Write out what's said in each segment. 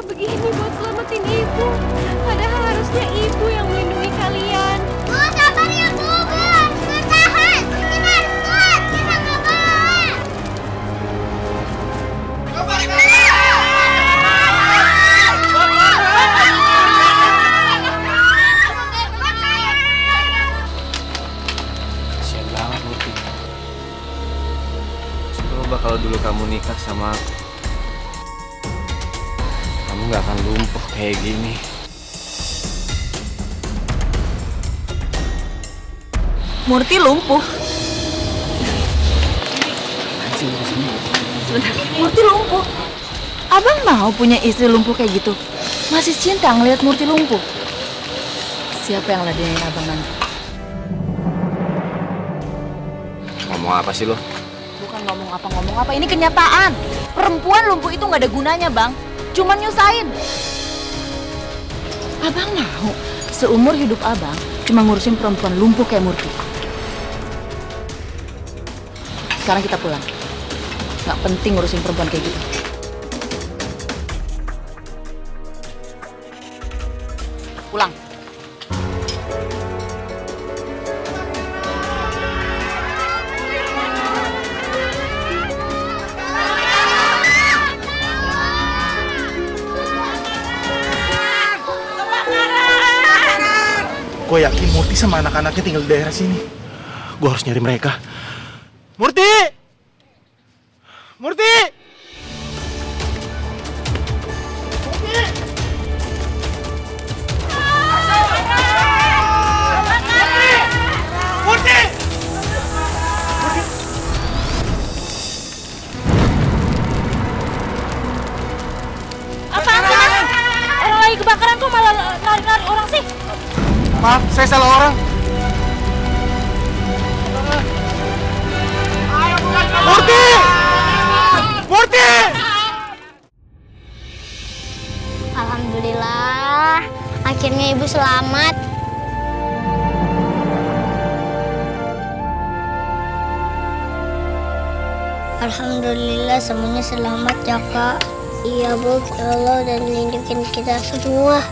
kayak begini buat selamatin ibu. Padahal harusnya ibu yang melindungi kalian. Bu, sabar ya Bu. Bertahan. Kita harus kuat. Kita nggak boleh. Kasian banget Murti. Coba kalau dulu kamu nikah sama aku, kamu nggak akan lumpuh kayak gini. Murti lumpuh. Sebentar, Murti lumpuh. Abang mau punya istri lumpuh kayak gitu? Masih cinta ngelihat Murti lumpuh? Siapa yang ladenin abang nanti? Ngomong apa sih lo? Bukan ngomong apa, ini kenyataan. Perempuan lumpuh itu nggak ada gunanya, Bang. Cuman nyusahin. Abang mau seumur hidup abang cuma ngurusin perempuan lumpuh kayak Murti. Sekarang kita pulang. Nggak penting ngurusin perempuan kayak gitu. Pulang. Gue yakin Murti sama anak-anaknya tinggal di daerah sini. Gue harus nyari mereka. Murti! Murti! Murti! Murti! Apaan sih, Mas? Orang lagi kebakaran kok malah narik-narik orang sih? Maaf, saya salah orang. Murti! Murti! Alhamdulillah, akhirnya ibu selamat. Alhamdulillah semuanya selamat ya Kak. Iya Bu, ya Allah dan lindungin kita semua.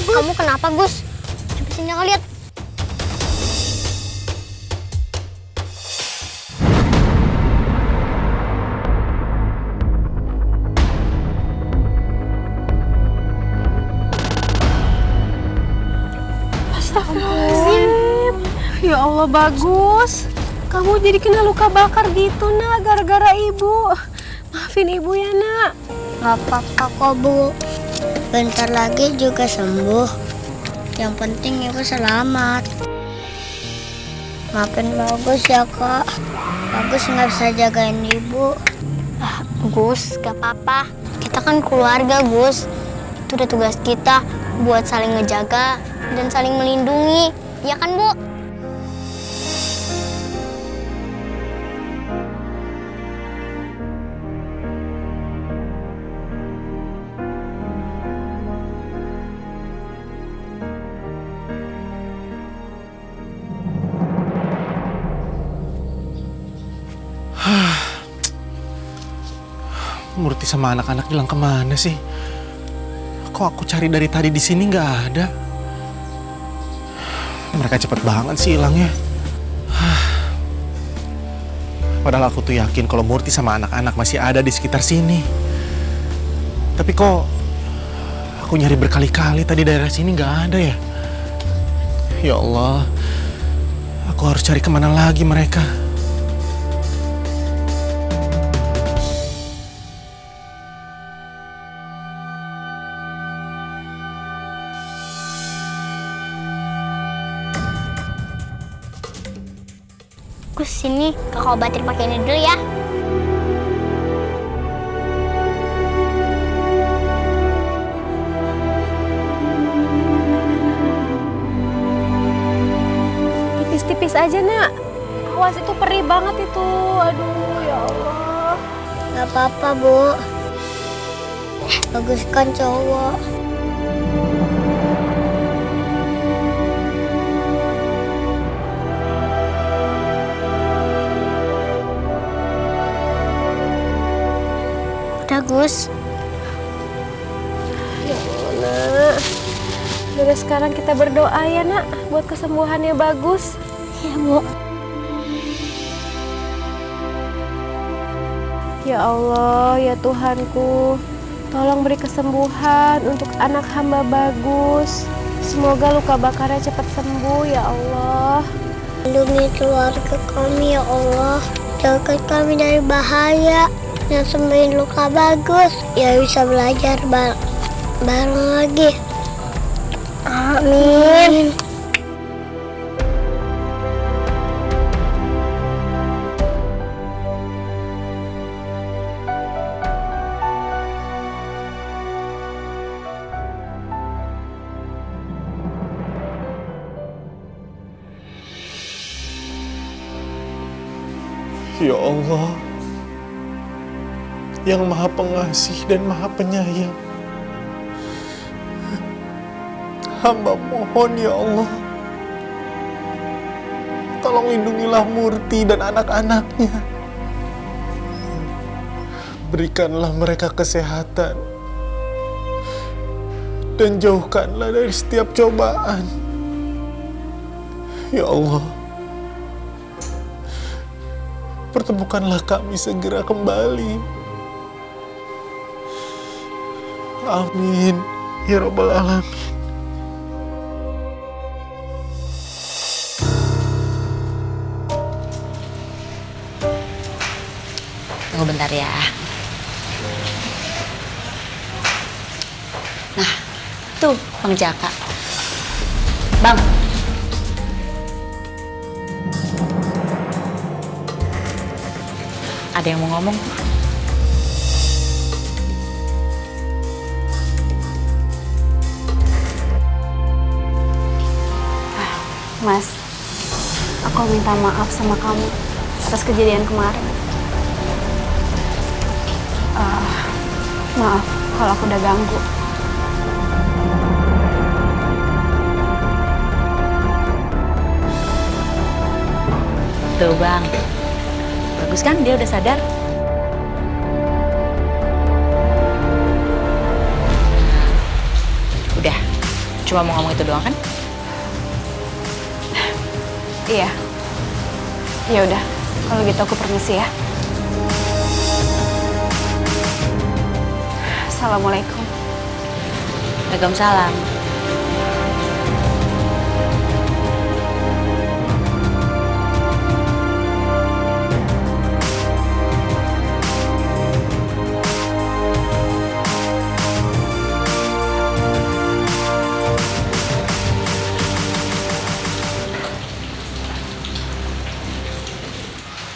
Kamu kenapa, Gus? Coba sini aku lihat. Astagfirullahaladzim. Ya Allah, Bagus. Kamu jadi kena luka bakar gitu, Nak, gara-gara ibu. Maafin ibu ya, Nak. Gak apa-apa kok, Bu. Bentar lagi juga sembuh. Yang penting ibu selamat. Maafin Bagus ya, Kak. Bagus nggak bisa jagain ibu. Gus, gak apa-apa. Kita kan keluarga, Gus. Itu udah tugas kita buat saling ngejaga dan saling melindungi. Ya kan, Bu? Murti sama anak-anak hilang kemana sih? Kok aku cari dari tadi di sini nggak ada? Mereka cepet banget sih hilangnya. Padahal aku tuh yakin kalau Murti sama anak-anak masih ada di sekitar sini. Tapi kok aku nyari berkali-kali tadi daerah sini nggak ada ya? Ya Allah, aku harus cari kemana lagi mereka? Gus, sini kakak obatin pakai ini dulu ya. Tipis-tipis aja, Nak. lengkuas itu perih banget itu. Aduh, ya Allah. Gak apa-apa, Bu. Bagus kan cowok. Udah, Gus. Ya Allah, Nak. Dari sekarang kita berdoa ya, Nak, buat kesembuhannya Bagus. Ya, Bu. Ya Allah, ya Tuhanku, tolong beri kesembuhan untuk anak hamba Bagus. Semoga luka bakarnya cepat sembuh, ya Allah. Lindungi keluarga kami, ya Allah. Jauhkan kami dari bahaya. Yang sembuhin luka Bagus. Ya bisa belajar bareng lagi. Amin. Ya Allah, yang Maha Pengasih dan Maha Penyayang, hamba mohon ya Allah, tolong lindungilah Murti dan anak-anaknya. Berikanlah mereka kesehatan dan jauhkanlah dari setiap cobaan. Ya Allah, pertemukanlah kami segera kembali. Amin ya Rabbal Alamin. Tunggu bentar ya. Nah, tuh Bang Jaka. Bang. Ada yang mau ngomong? Mas, aku minta maaf sama kamu atas kejadian kemarin. Maaf kalau aku udah ganggu. Tuh Bang, bagus kan dia udah sadar? Udah, cuma mau ngomong itu doang kan? Iya. Ya udah, kalau gitu aku permisi ya. Assalamualaikum. Waalaikumsalam.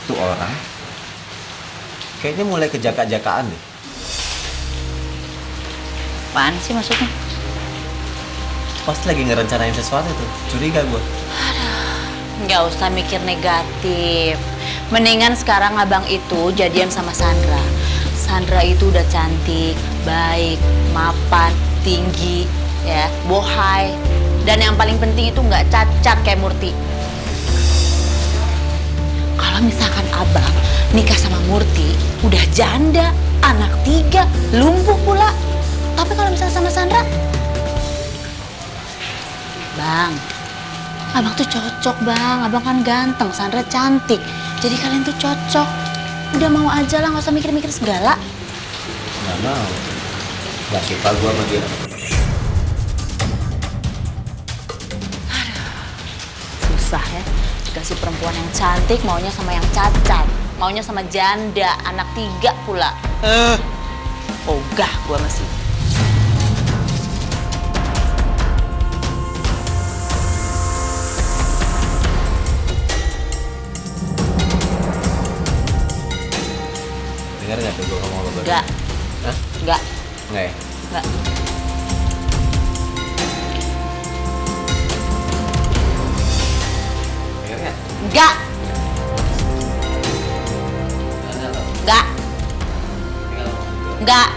Tuh orang kayaknya mulai kejaka-jakaan deh. Apaan sih maksudnya? Pasti lagi ngerencanain sesuatu tuh. Curiga gue. Nggak usah mikir negatif. Mendingan sekarang abang itu jadian sama Sandra. Sandra itu udah cantik, baik, mapan, tinggi, ya, bohai. Dan yang paling penting itu nggak cacat kayak Murti. Kalau misalkan abang nikah sama Murti, udah janda, anak 3, lumpuh pula. Tapi kalau misalnya sama Sandra, Bang, abang tuh cocok Bang, abang kan ganteng, Sandra cantik. Jadi kalian tuh cocok. Udah mau aja lah, nggak usah mikir-mikir segala. Nggak mau. Nggak suka gue sama dia. Susah ya, dikasih perempuan yang cantik, maunya sama yang cacat. Maunya sama janda, anak 3 pula. Ogah gue masih. Dengar nggak tuh gue ngomong lo baru? Enggak. Hah? Enggak. Nggak ya? Enggak. Dengar nggak? Enggak. Enggak.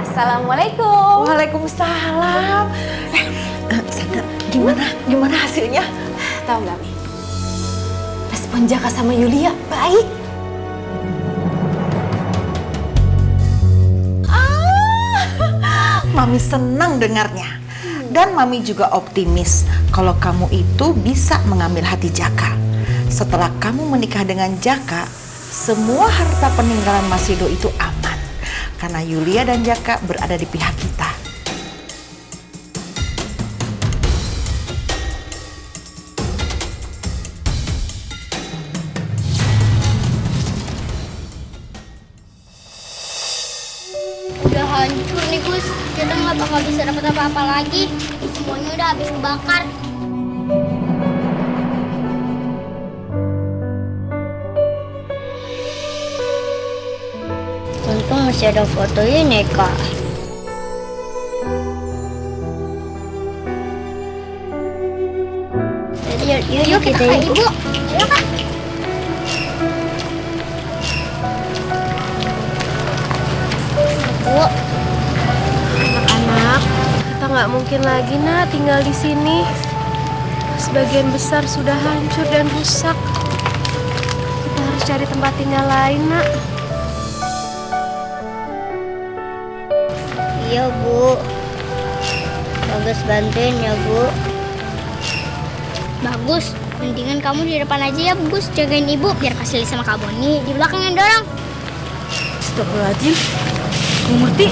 Assalamualaikum. Waalaikumsalam. Sandra, gimana hasilnya? Tahu nggak, Mi? Respon Jaka sama Yulia baik. Mami senang dengarnya. Dan Mami juga optimis kalau kamu itu bisa mengambil hati Jaka. Setelah kamu menikah dengan Jaka, semua harta peninggalan Mas Rido itu aman. Karena Yulia dan Jaka berada di pihak kita. Udah hancur nih Gus, kita nggak bakal bisa dapat apa-apa lagi. Semuanya udah habis kebakar. Untung masih ada foto ini Kak. Yuk kita ke Ibu. Ayo Kak. Bu. Anak-anak, kita nggak mungkin lagi nak tinggal di sini. Sebagian besar sudah hancur dan rusak. Kita harus cari tempat tinggal lain, nak. Iya Bu. Bagus bantuin ya Bu. Bagus, mendingan kamu di depan aja ya Gus, jagain Ibu biar Kak Sili sama Kak Boni di belakang yang dorong. Astagfirullahaladzim. Bu Murti,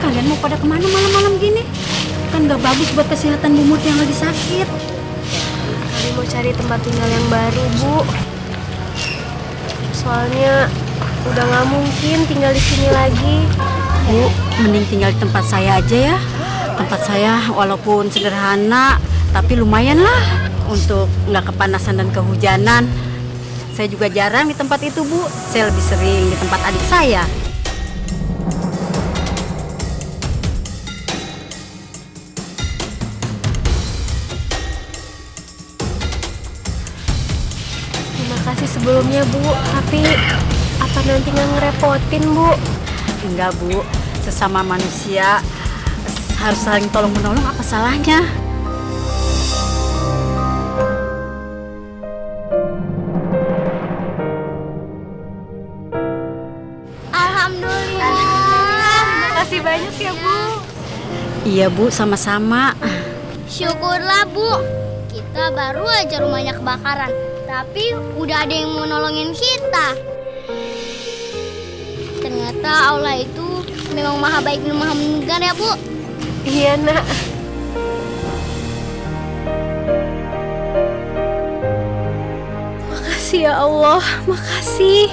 kalian mau pada kemana malam-malam gini? Kan gak bagus buat kesehatan Bu Murti yang lagi sakit. Kami mau cari tempat tinggal yang baru, Bu. Soalnya udah nggak mungkin tinggal di sini lagi. Bu, mending tinggal di tempat saya aja ya. Tempat saya walaupun sederhana, tapi lumayan lah untuk nggak kepanasan dan kehujanan. Saya juga jarang di tempat itu, Bu. Saya lebih sering di tempat adik saya. Terima kasih sebelumnya, Bu. Tapi apa nanti nggak ngerepotin, Bu? Enggak, Bu. Sesama manusia harus saling tolong-menolong, apa salahnya? Alhamdulillah. Terima kasih banyak ya, Bu. Iya, Bu, sama-sama. Syukurlah Bu. Kita baru aja rumahnya kebakaran, tapi udah ada yang mau nolongin kita. Ternyata Allah itu memang maha baik dan maha mendengar ya Bu. Iya, nak. Makasih ya Allah, makasih.